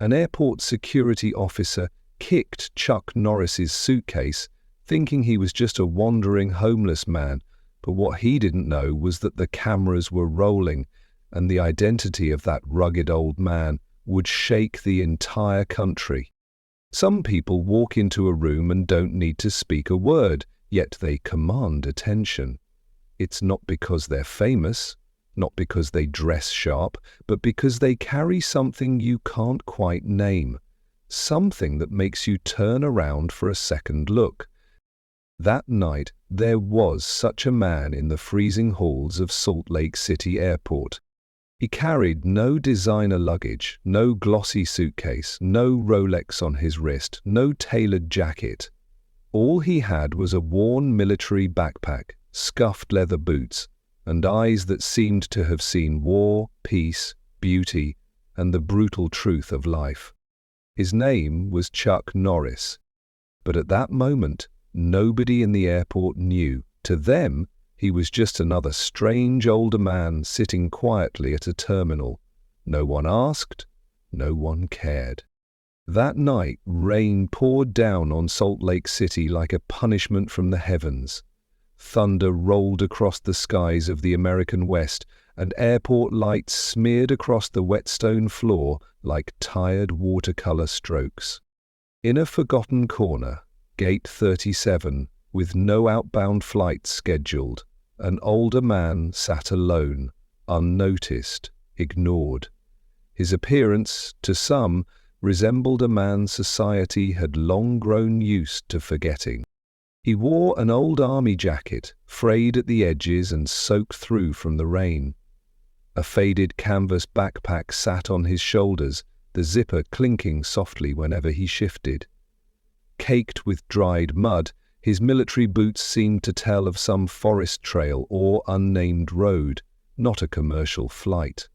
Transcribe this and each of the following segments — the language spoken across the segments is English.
An airport security officer kicked Chuck Norris's suitcase, thinking he was just a wandering homeless man, but what he didn't know was that the cameras were rolling, and the identity of that rugged old man would shake the entire country. Some people walk into a room and don't need to speak a word, yet they command attention. It's not because they're famous, not because they dress sharp, but because they carry something you can't quite name, something that makes you turn around for a second look. That night, there was such a man in the freezing halls of Salt Lake City Airport. He carried no designer luggage, no glossy suitcase, no Rolex on his wrist, no tailored jacket. All he had was a worn military backpack, scuffed leather boots, and eyes that seemed to have seen war, peace, beauty, and the brutal truth of life. His name was Chuck Norris. But at that moment, nobody in the airport knew. To them, he was just another strange older man sitting quietly at a terminal. No one asked, no one cared. That night, rain poured down on Salt Lake City like a punishment from the heavens. Thunder rolled across the skies of the American West, and airport lights smeared across the wet stone floor like tired watercolor strokes. In a forgotten corner, Gate 37, with no outbound flights scheduled, an older man sat alone, unnoticed, ignored. His appearance, to some, resembled a man society had long grown used to forgetting. He wore an old army jacket, frayed at the edges and soaked through from the rain. A faded canvas backpack sat on his shoulders, the zipper clinking softly whenever he shifted. Caked with dried mud, his military boots seemed to tell of some forest trail or unnamed road, not a commercial flight.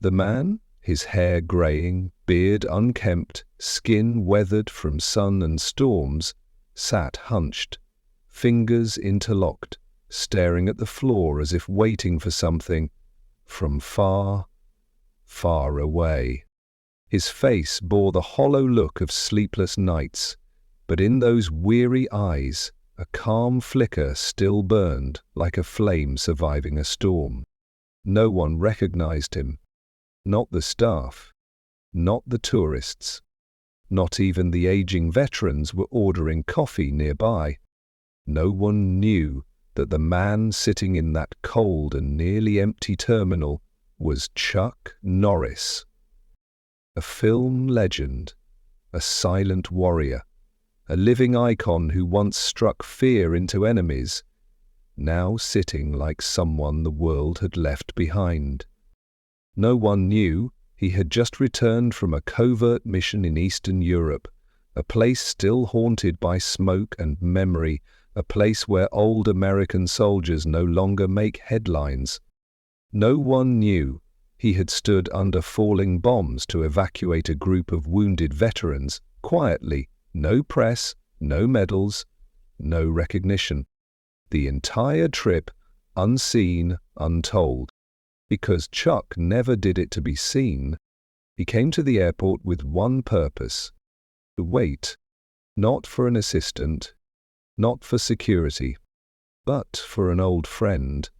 The man, his hair graying, beard unkempt, skin weathered from sun and storms, sat hunched, fingers interlocked, staring at the floor as if waiting for something from far, far away. His face bore the hollow look of sleepless nights, but in those weary eyes, a calm flicker still burned like a flame surviving a storm. No one recognized him. Not the staff. Not the tourists. Not even the aging veterans were ordering coffee nearby. No one knew that the man sitting in that cold and nearly empty terminal was Chuck Norris. A film legend, a silent warrior, a living icon who once struck fear into enemies, now sitting like someone the world had left behind. No one knew he had just returned from a covert mission in Eastern Europe, a place still haunted by smoke and memory, a place where old American soldiers no longer make headlines. No one knew he had stood under falling bombs to evacuate a group of wounded veterans, quietly. No press, no medals, no recognition. The entire trip, unseen, untold. Because Chuck never did it to be seen, he came to the airport with one purpose: to wait, not for an assistant, not for security, but for an old friend,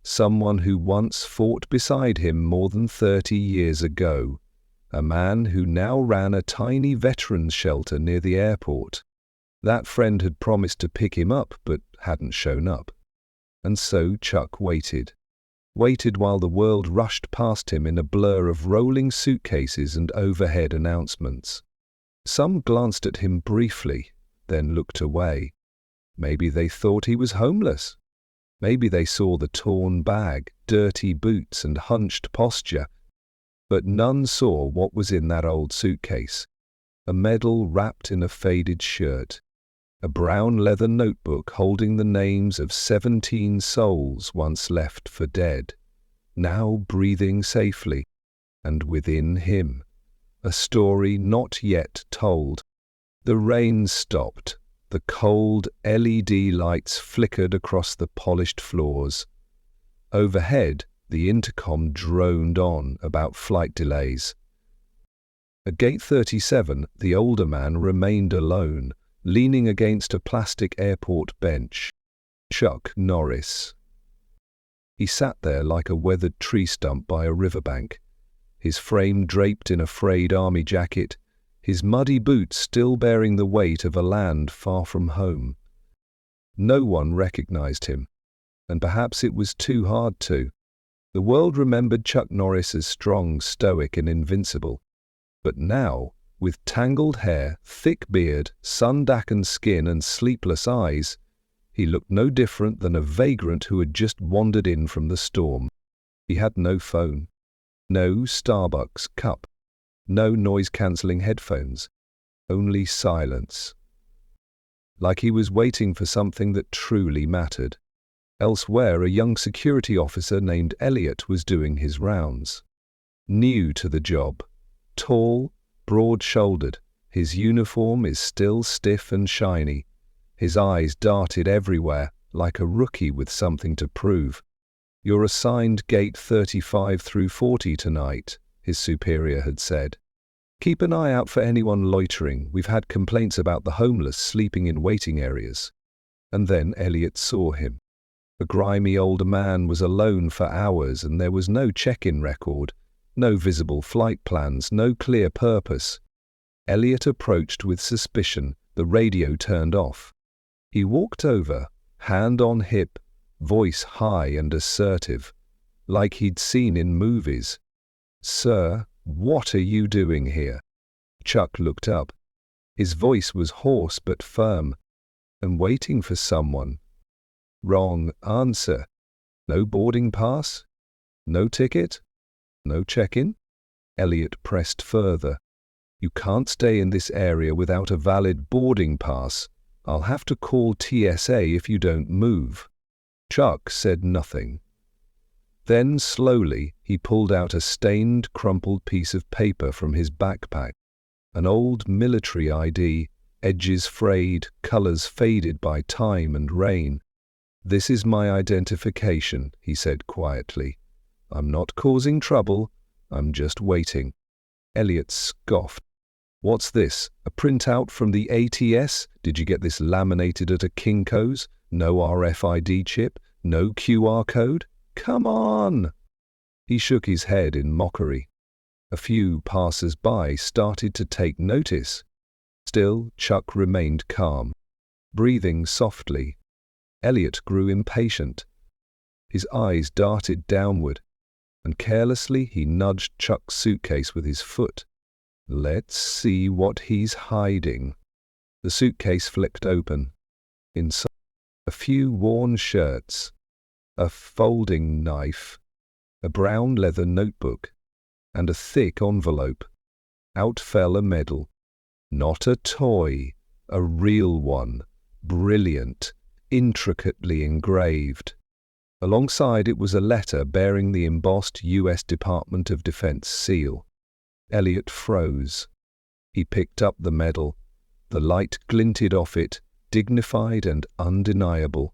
someone who once fought beside him more than 30 years ago. A man who now ran a tiny veterans shelter near the airport. That friend had promised to pick him up, but hadn't shown up. And so Chuck waited while the world rushed past him in a blur of rolling suitcases and overhead announcements. Some glanced at him briefly, then looked away. Maybe they thought he was homeless. Maybe they saw the torn bag, dirty boots, and hunched posture. But none saw what was in that old suitcase. A medal wrapped in a faded shirt. A brown leather notebook holding the names of 17 souls once left for dead, now breathing safely. And within him, a story not yet told. The rain stopped. The cold LED lights flickered across the polished floors. Overhead, the intercom droned on about flight delays. At gate 37, the older man remained alone, leaning against a plastic airport bench. Chuck Norris. He sat there like a weathered tree stump by a riverbank, his frame draped in a frayed army jacket, his muddy boots still bearing the weight of a land far from home. No one recognized him, and perhaps it was too hard to. The world remembered Chuck Norris as strong, stoic, and invincible. But now, with tangled hair, thick beard, sun-darkened skin, and sleepless eyes, he looked no different than a vagrant who had just wandered in from the storm. He had no phone, no Starbucks cup, no noise-cancelling headphones, only silence. Like he was waiting for something that truly mattered. Elsewhere, a young security officer named Elliot was doing his rounds. New to the job, tall, broad-shouldered, his uniform is still stiff and shiny. His eyes darted everywhere, like a rookie with something to prove. "You're assigned gate 35 through 40 tonight," his superior had said. "Keep an eye out for anyone loitering. We've had complaints about the homeless sleeping in waiting areas." And then Elliot saw him. A grimy older man was alone for hours, and there was no check-in record, no visible flight plans, no clear purpose. Elliot approached with suspicion, the radio turned off. He walked over, hand on hip, voice high and assertive, like he'd seen in movies. "Sir, what are you doing here?" Chuck looked up. His voice was hoarse but firm. "I'm waiting for someone." "Wrong answer. No boarding pass? No ticket? No check-in?" Elliot pressed further. "You can't stay in this area without a valid boarding pass. I'll have to call TSA if you don't move." Chuck said nothing. Then, slowly, he pulled out a stained, crumpled piece of paper from his backpack. An old military ID, edges frayed, colors faded by time and rain. "This is my identification," he said quietly. "I'm not causing trouble. I'm just waiting." Elliot scoffed. "What's this? A printout from the ATS? Did you get this laminated at a Kinko's? No RFID chip? No QR code? Come on!" He shook his head in mockery. A few passers-by started to take notice. Still, Chuck remained calm, breathing softly. Elliot grew impatient. His eyes darted downward, and carelessly he nudged Chuck's suitcase with his foot. "Let's see what he's hiding." The suitcase flicked open. Inside, a few worn shirts, a folding knife, a brown leather notebook, and a thick envelope. Out fell a medal. Not a toy, a real one, brilliant, intricately engraved. Alongside it was a letter bearing the embossed U.S. Department of Defense seal. Elliot froze. He picked up the medal. The light glinted off it, dignified and undeniable.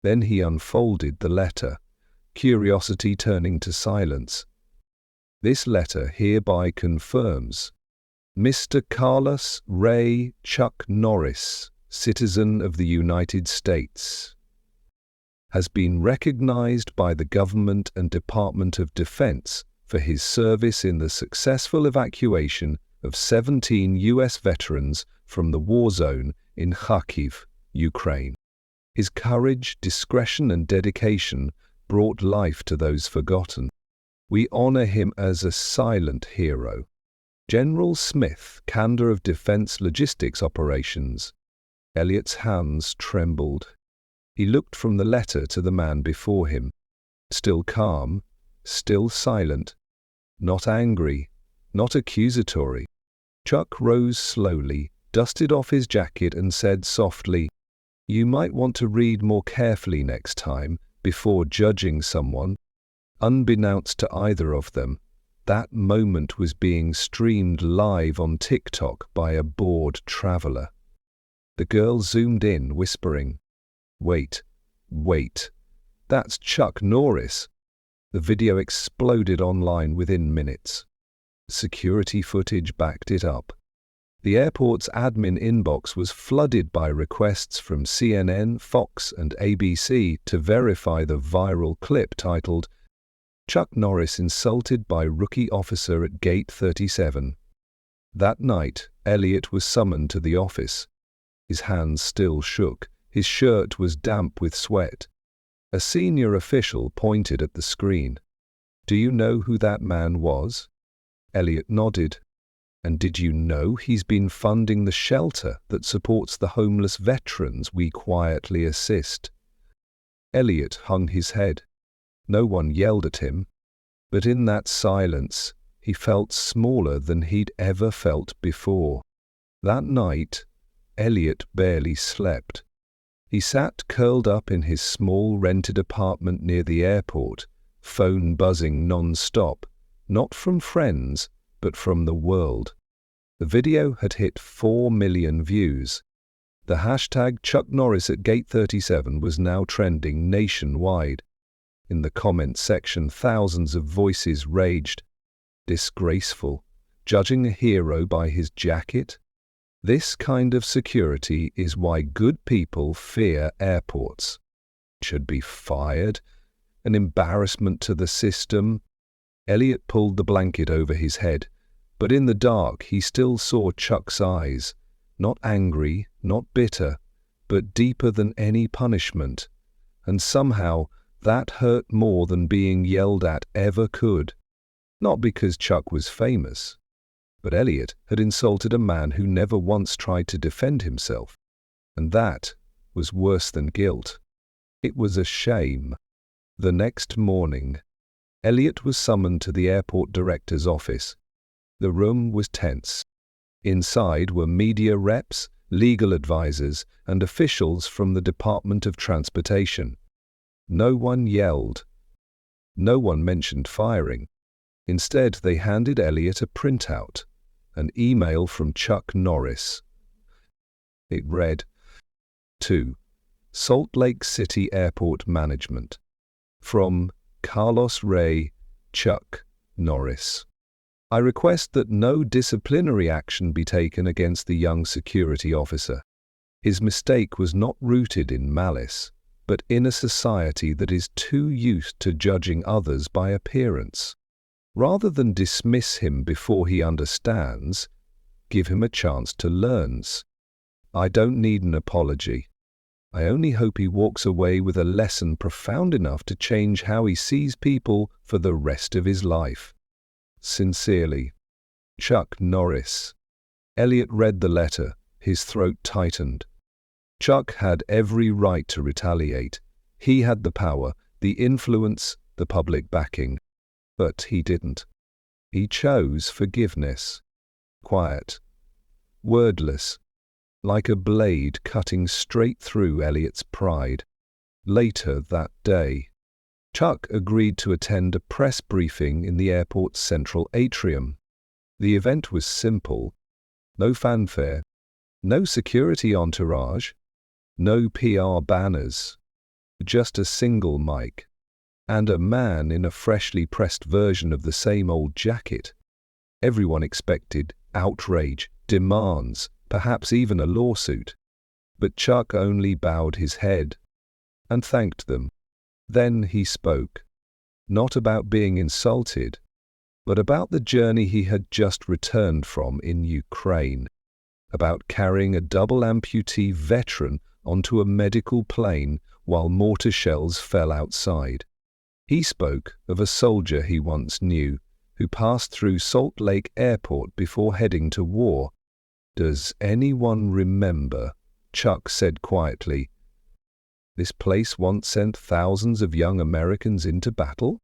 Then he unfolded the letter, curiosity turning to silence. "This letter hereby confirms Mr. Carlos Ray Chuck Norris, citizen of the United States, has been recognized by the government and Department of Defense for his service in the successful evacuation of 17 U.S. veterans from the war zone in Kharkiv, Ukraine. His courage, discretion, and dedication brought life to those forgotten. We honor him as a silent hero. General Smith, Commander of Defense Logistics Operations." Elliot's hands trembled. He looked from the letter to the man before him. Still calm, still silent, not angry, not accusatory. Chuck rose slowly, dusted off his jacket, and said softly, "You might want to read more carefully next time before judging someone." Unbeknownst to either of them, that moment was being streamed live on TikTok by a bored traveler. The girl zoomed in, whispering, "Wait, wait, that's Chuck Norris." The video exploded online within minutes. Security footage backed it up. The airport's admin inbox was flooded by requests from CNN, Fox, and ABC to verify the viral clip titled, "Chuck Norris Insulted by Rookie Officer at Gate 37. That night, Elliot was summoned to the office. His hands still shook. His shirt was damp with sweat. A senior official pointed at the screen. "Do you know who that man was?" Elliot nodded. "And did you know he's been funding the shelter that supports the homeless veterans we quietly assist?" Elliot hung his head. No one yelled at him, but in that silence, he felt smaller than he'd ever felt before. That night, Elliot barely slept. He sat curled up in his small rented apartment near the airport, phone buzzing non-stop, not from friends, but from the world. The video had hit 4 million views. The hashtag Chuck Norris at Gate 37 was now trending nationwide. In the comment section, thousands of voices raged. Disgraceful. Judging a hero by his jacket? This kind of security is why good people fear airports. Should be fired. An embarrassment to the system. Elliot pulled the blanket over his head, but in the dark he still saw Chuck's eyes. Not angry, not bitter, but deeper than any punishment. And somehow that hurt more than being yelled at ever could. Not because Chuck was famous, but Elliot had insulted a man who never once tried to defend himself. And that was worse than guilt. It was a shame. The next morning, Elliot was summoned to the airport director's office. The room was tense. Inside were media reps, legal advisors, and officials from the Department of Transportation. No one yelled. No one mentioned firing. Instead, they handed Elliot a printout, an email from Chuck Norris. It read, "To Salt Lake City Airport Management. From Carlos Ray, Chuck Norris. I request that no disciplinary action be taken against the young security officer. His mistake was not rooted in malice, but in a society that is too used to judging others by appearance. Rather than dismiss him before he understands, give him a chance to learn. I don't need an apology. I only hope he walks away with a lesson profound enough to change how he sees people for the rest of his life. Sincerely, Chuck Norris." Elliot read the letter, his throat tightened. Chuck had every right to retaliate. He had the power, the influence, the public backing. But he didn't. He chose forgiveness. Quiet. Wordless. Like a blade cutting straight through Elliot's pride. Later that day, Chuck agreed to attend a press briefing in the airport's central atrium. The event was simple. No fanfare. No security entourage. No PR banners. Just a single mic. And a man in a freshly pressed version of the same old jacket. Everyone expected outrage, demands, perhaps even a lawsuit. But Chuck only bowed his head and thanked them. Then he spoke, not about being insulted, but about the journey he had just returned from in Ukraine, about carrying a double amputee veteran onto a medical plane while mortar shells fell outside. He spoke of a soldier he once knew, who passed through Salt Lake Airport before heading to war. "Does anyone remember?" Chuck said quietly. "This place once sent thousands of young Americans into battle,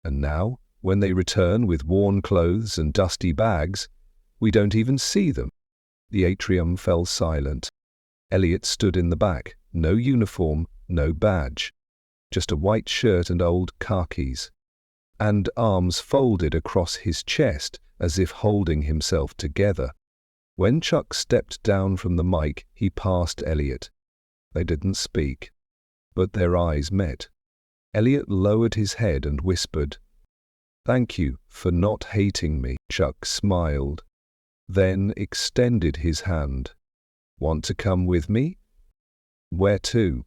and now, when they return with worn clothes and dusty bags, we don't even see them." The atrium fell silent. Elliot stood in the back, no uniform, no badge, just a white shirt and old khakis, and arms folded across his chest as if holding himself together. When Chuck stepped down from the mic, he passed Elliot. They didn't speak, but their eyes met. Elliot lowered his head and whispered, Thank you for not hating me, Chuck smiled, then extended his hand. Want to come with me? Where to?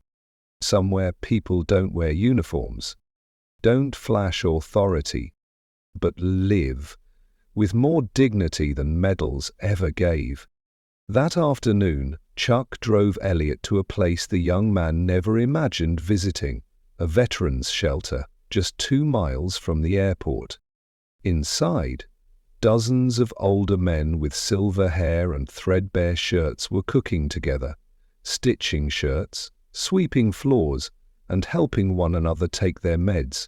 Somewhere people don't wear uniforms. Don't flash authority, but live, with more dignity than medals ever gave. That afternoon, Chuck drove Elliot to a place the young man never imagined visiting, a veterans' shelter, just 2 miles from the airport. Inside, dozens of older men with silver hair and threadbare shirts were cooking together, stitching shirts, sweeping floors, and helping one another take their meds.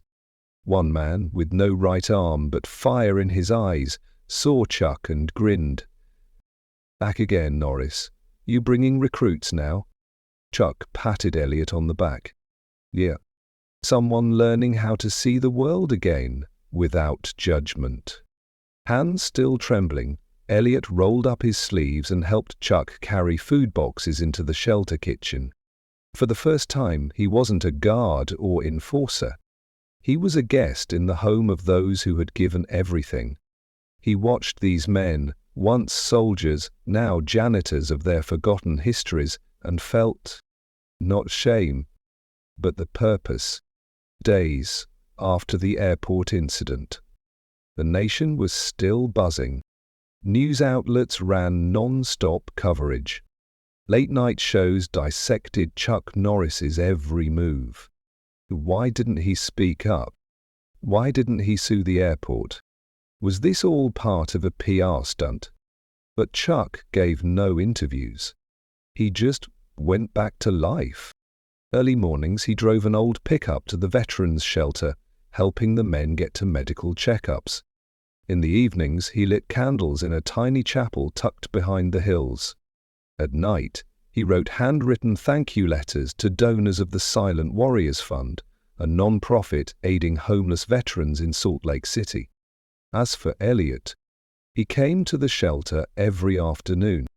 One man, with no right arm but fire in his eyes, saw Chuck and grinned. Back again, Norris. You bringing recruits now? Chuck patted Elliot on the back. Yeah. Someone learning how to see the world again, without judgment. Hands still trembling, Elliot rolled up his sleeves and helped Chuck carry food boxes into the shelter kitchen. For the first time, he wasn't a guard or enforcer. He was a guest in the home of those who had given everything. He watched these men, once soldiers, now janitors of their forgotten histories, and felt, not shame, but the purpose. Days after the airport incident, the nation was still buzzing. News outlets ran non-stop coverage. Late-night shows dissected Chuck Norris's every move. Why didn't he speak up? Why didn't he sue the airport? Was this all part of a PR stunt? But Chuck gave no interviews. He just went back to life. Early mornings he drove an old pickup to the veterans' shelter, helping the men get to medical checkups. In the evenings he lit candles in a tiny chapel tucked behind the hills. At night, he wrote handwritten thank you letters to donors of the Silent Warriors Fund, a non-profit aiding homeless veterans in Salt Lake City. As for Elliot, he came to the shelter every afternoon,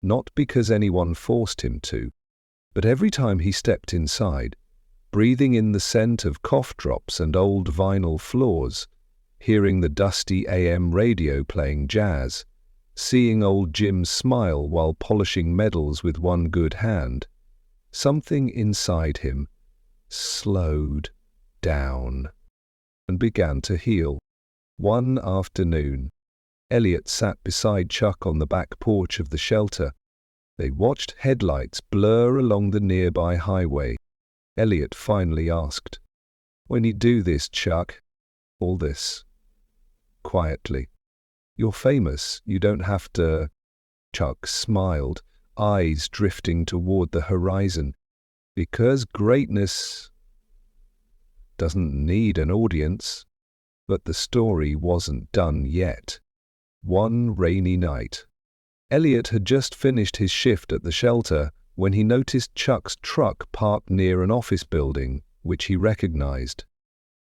not because anyone forced him to, but every time he stepped inside, breathing in the scent of cough drops and old vinyl floors, hearing the dusty AM radio playing jazz, seeing old Jim smile while polishing medals with one good hand, something inside him slowed down and began to heal. One afternoon, Elliot sat beside Chuck on the back porch of the shelter. They watched headlights blur along the nearby highway. Elliot finally asked, "When you do this, Chuck, all this, quietly, you're famous, you don't have to." Chuck smiled, eyes drifting toward the horizon. "Because greatness doesn't need an audience." But the story wasn't done yet. One rainy night, Elliot had just finished his shift at the shelter when he noticed Chuck's truck parked near an office building, which he recognized.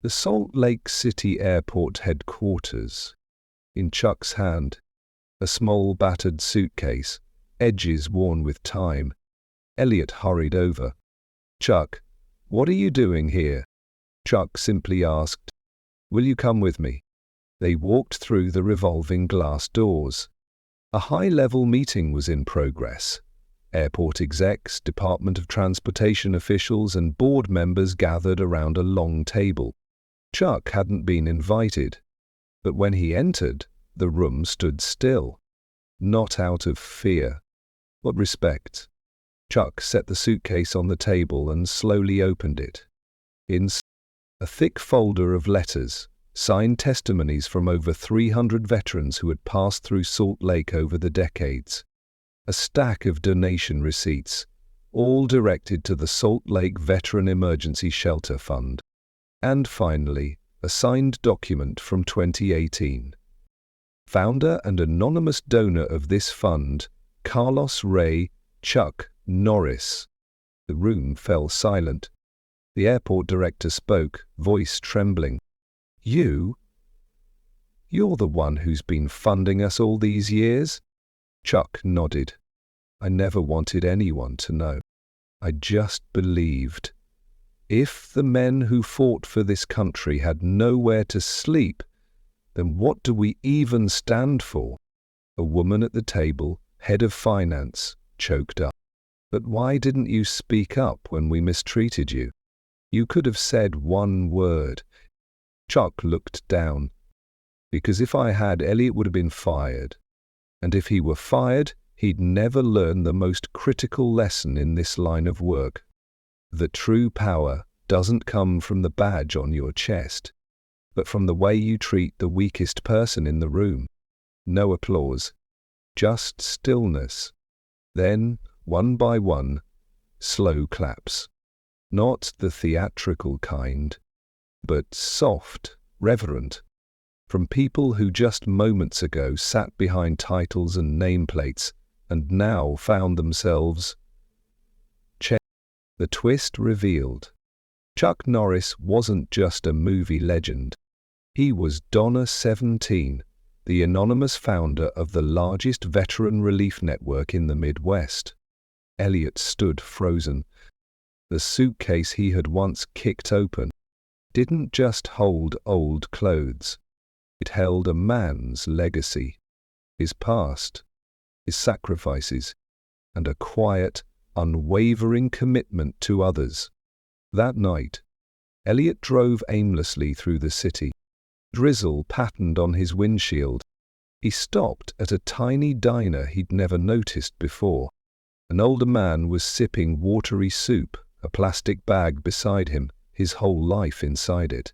The Salt Lake City Airport headquarters. In Chuck's hand, a small battered suitcase, edges worn with time. Elliot hurried over. "Chuck, what are you doing here?" Chuck simply asked, "Will you come with me?" They walked through the revolving glass doors. A high-level meeting was in progress. Airport execs, Department of Transportation officials, and board members gathered around a long table. Chuck hadn't been invited, but when he entered, the room stood still. Not out of fear, but respect. Chuck set the suitcase on the table and slowly opened it. Inside, a thick folder of letters, signed testimonies from over 300 veterans who had passed through Salt Lake over the decades. A stack of donation receipts, all directed to the Salt Lake Veteran Emergency Shelter Fund. And finally, a signed document from 2018. Founder and anonymous donor of this fund, Carlos Ray Chuck Norris. The room fell silent. The airport director spoke, voice trembling. You're the one who's been funding us all these years?" Chuck nodded. "I never wanted anyone to know. I just believed. If the men who fought for this country had nowhere to sleep, then what do we even stand for? A woman at the table, head of finance, choked up. But why didn't you speak up when we mistreated you? You could have said one word. Chuck looked down. Because if I had, Elliot would have been fired. And if he were fired, he'd never learn the most critical lesson in this line of work. The true power doesn't come from the badge on your chest, but from the way you treat the weakest person in the room. No applause, just stillness. Then, one by one, slow claps. Not the theatrical kind, but soft, reverent, from people who just moments ago sat behind titles and nameplates and now found themselves checked. The twist revealed. Chuck Norris wasn't just a movie legend. He was Donna 17, the anonymous founder of the largest veteran relief network in the Midwest. Elliot stood frozen. The suitcase he had once kicked open didn't just hold old clothes. It held a man's legacy, his past, his sacrifices, and a quiet, unwavering commitment to others. That night, Elliot drove aimlessly through the city. Drizzle patterned on his windshield. He stopped at a tiny diner he'd never noticed before. An older man was sipping watery soup, a plastic bag beside him, his whole life inside it.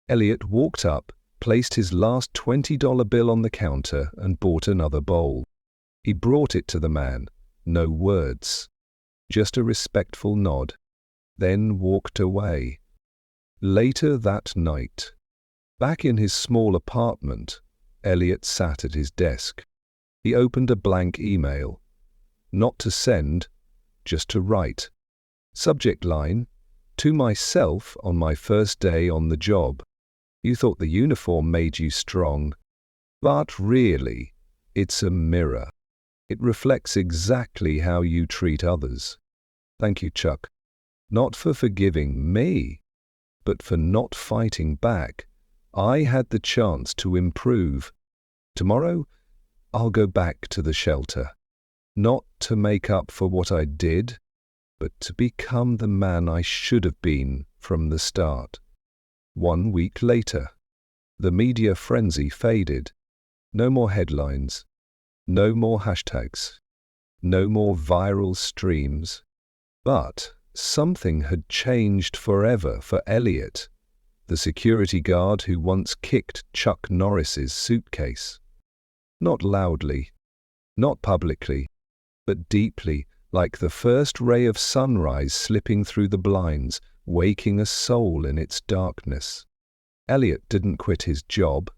Elliot walked up, placed his last $20 bill on the counter, and bought another bowl. He brought it to the man, no words, just a respectful nod, then walked away. Later that night, back in his small apartment, Elliot sat at his desk. He opened a blank email. Not to send, just to write. Subject line, "To myself on my first day on the job. You thought the uniform made you strong. But really, it's a mirror. It reflects exactly how you treat others. Thank you, Chuck. Not for forgiving me, but for not fighting back. I had the chance to improve. Tomorrow, I'll go back to the shelter. Not to make up for what I did, but to become the man I should have been from the start." 1 week later, the media frenzy faded. No more headlines. No more hashtags. No more viral streams. But something had changed forever for Elliot, the security guard who once kicked Chuck Norris's suitcase. Not loudly, not publicly, but deeply, like the first ray of sunrise slipping through the blinds, waking a soul in its darkness. Elliot didn't quit his job.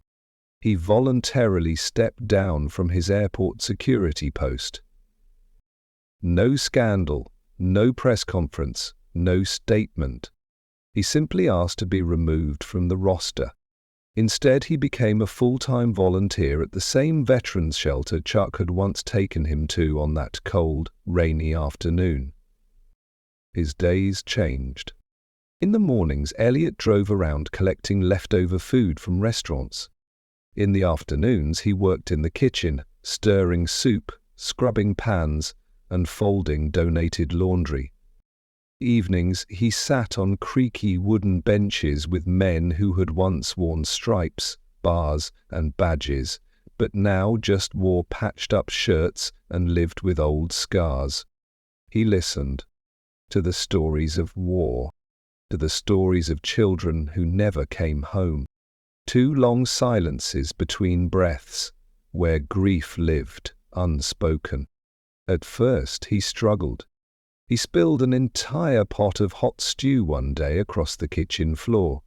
He voluntarily stepped down from his airport security post. No scandal, no press conference, no statement. He simply asked to be removed from the roster. Instead, he became a full-time volunteer at the same veterans shelter Chuck had once taken him to on that cold, rainy afternoon. His days changed. In the mornings, Elliot drove around collecting leftover food from restaurants. In the afternoons, he worked in the kitchen, stirring soup, scrubbing pans, and folding donated laundry. Evenings, he sat on creaky wooden benches with men who had once worn stripes, bars, and badges, but now just wore patched-up shirts and lived with old scars. He listened to the stories of war, to the stories of children who never came home. 2 long silences between breaths, where grief lived unspoken. At first he struggled. He spilled an entire pot of hot stew one day across the kitchen floor.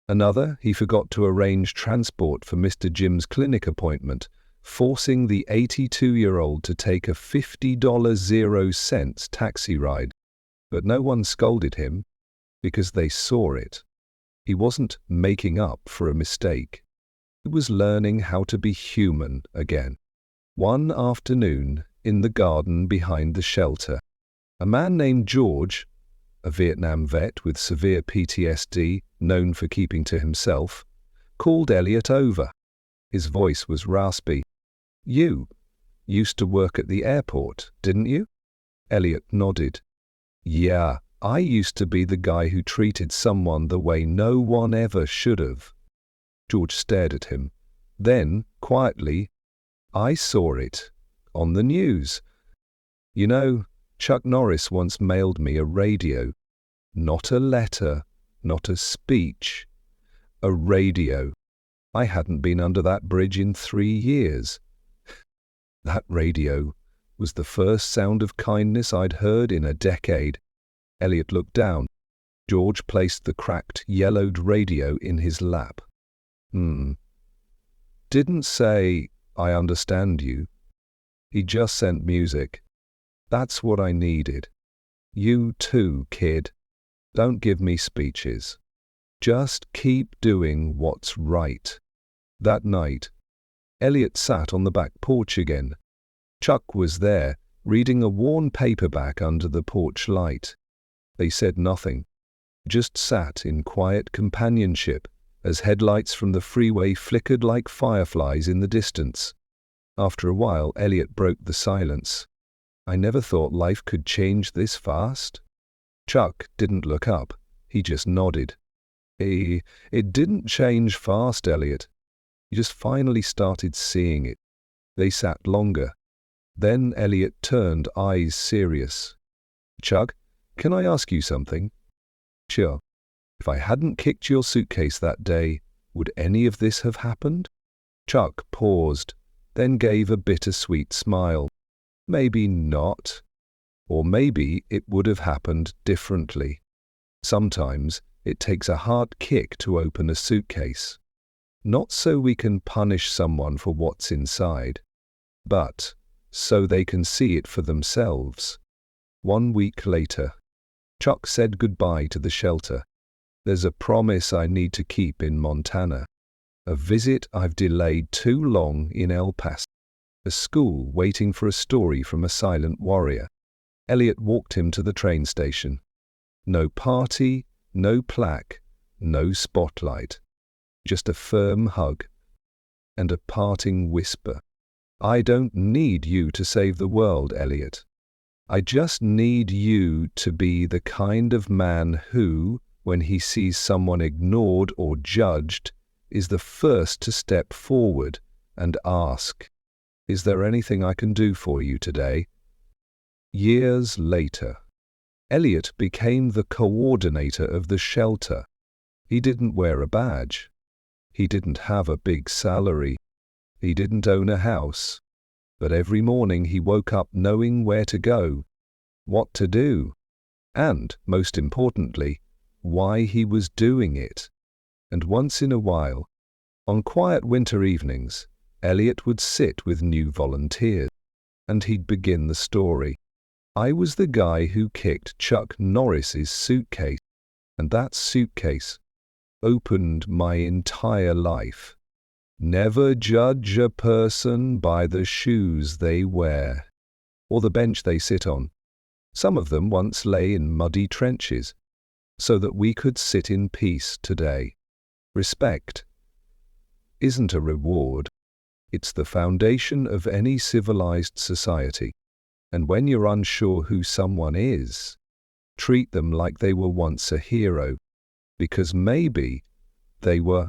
Another, he forgot to arrange transport for Mr. Jim's clinic appointment, forcing the 82-year-old to take a $50.00 taxi ride. But no one scolded him, because they saw it. He wasn't making up for a mistake. He was learning how to be human again. One afternoon, in the garden behind the shelter, a man named George, a Vietnam vet with severe PTSD, known for keeping to himself, called Elliot over. His voice was raspy. You used to work at the airport, didn't you? Elliot nodded. Yeah, I used to be the guy who treated someone the way no one ever should have. George stared at him. Then, quietly, I saw it on the news. You know, Chuck Norris once mailed me a radio. Not a letter, not a speech. A radio. I hadn't been under that bridge in 3 years. That radio was the first sound of kindness I'd heard in a decade. Elliot looked down. George placed the cracked, yellowed radio in his lap. Didn't say, I understand you. He just sent music. That's what I needed. You too, kid. Don't give me speeches. Just keep doing what's right. That night, Elliot sat on the back porch again. Chuck was there, reading a worn paperback under the porch light. They said nothing, just sat in quiet companionship as headlights from the freeway flickered like fireflies in the distance. After a while, Elliot broke the silence. I never thought life could change this fast. Chuck didn't look up. He just nodded. It didn't change fast, Elliot. You just finally started seeing it. They sat longer. Then Elliot turned, eyes serious. Chuck, can I ask you something? Sure. If I hadn't kicked your suitcase that day, would any of this have happened? Chuck paused, then gave a bittersweet smile. Maybe not. Or maybe it would have happened differently. Sometimes it takes a hard kick to open a suitcase. Not so we can punish someone for what's inside, but so they can see it for themselves. 1 week later, Chuck said goodbye to the shelter. There's a promise I need to keep in Montana. A visit I've delayed too long in El Paso. A school waiting for a story from a silent warrior. Elliot walked him to the train station. No party, no plaque, no spotlight. Just a firm hug and a parting whisper. I don't need you to save the world, Elliot. I just need you to be the kind of man who, when he sees someone ignored or judged, is the first to step forward and ask, is there anything I can do for you today? Years later, Elliot became the coordinator of the shelter. He didn't wear a badge. He didn't have a big salary. He didn't own a house. But every morning he woke up knowing where to go, what to do, and, most importantly, why he was doing it. And once in a while, on quiet winter evenings, Elliot would sit with new volunteers, and he'd begin the story. I was the guy who kicked Chuck Norris's suitcase, and that suitcase opened my entire life. Never judge a person by the shoes they wear, or the bench they sit on. Some of them once lay in muddy trenches, so that we could sit in peace today. Respect isn't a reward. It's the foundation of any civilized society. And when you're unsure who someone is, treat them like they were once a hero, because maybe they were